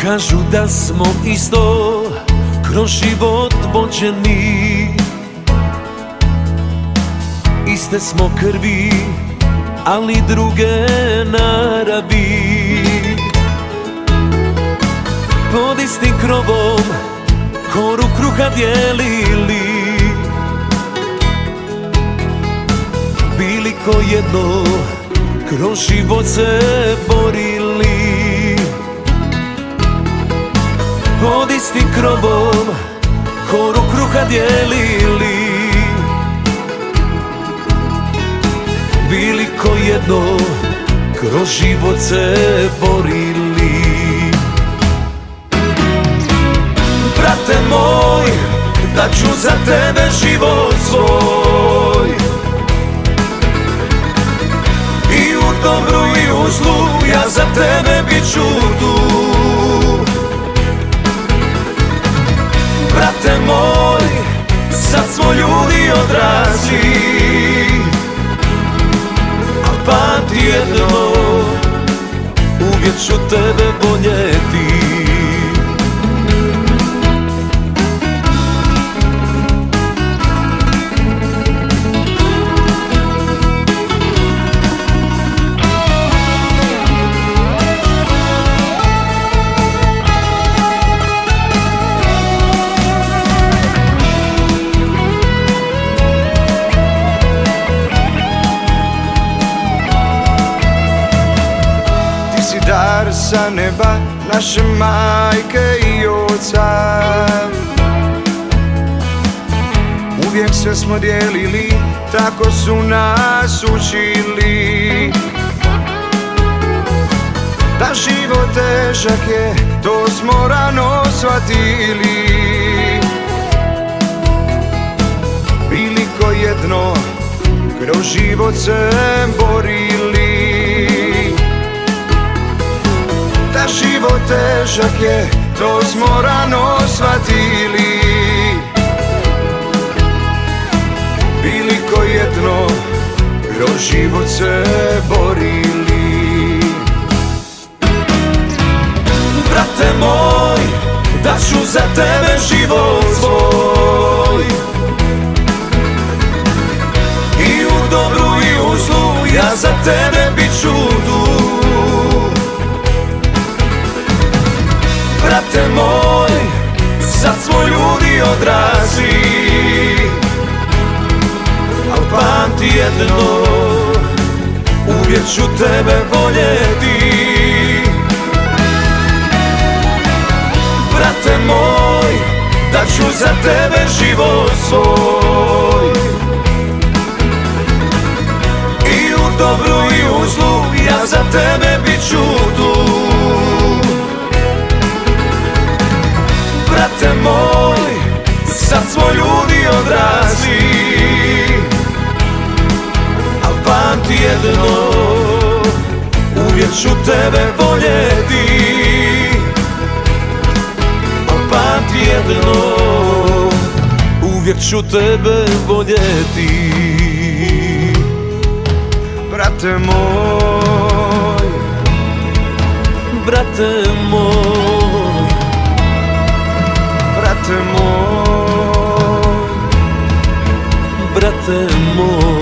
Kažu da smo isto kroz život vođeni, iste smo krvi, ali druge naravi. Pod istim krovom koru kruha dijelili, bili ko jedno, kroz život se borili. Pod istim krovom koru kruha dijelili, bili ko jedno, kroz život se borili. Brate moj, da ću za tebe život svoj, i u dobru i u zlu ja za tebe bit ću tu. Brate moj, sad smo ljudi odrasli, a pamti jedno, uvijek ću tebe voljeti. Dar sa neba naše majke i oca, uvijek sve smo dijelili, tako su nas učili. Da život težak je, to smo rano shvatili. Bili ko jedno, kroz život se borili. Da život težak je, to smo rano shvatili. Bili ko jedno, kroz život se borili. Brate moj, da ću za tebe život svoj, i u dobru i u zlu ja za tebe bit ću tu. Brate moj, sad smo ljudi odrasli, al pamti jedno, uvijek ću tebe voljeti. Brate moj, da ću za tebe život svoj, i u dobru i u zlu ja za tebe bit ću tu. Brate moj, sad smo ljudi odrasli, al pamti jedno, uvijek ću tebe voljeti. Al pamti jedno, uvijek ću tebe voljeti. Brate moj, brate moj, brate moj, brate moj.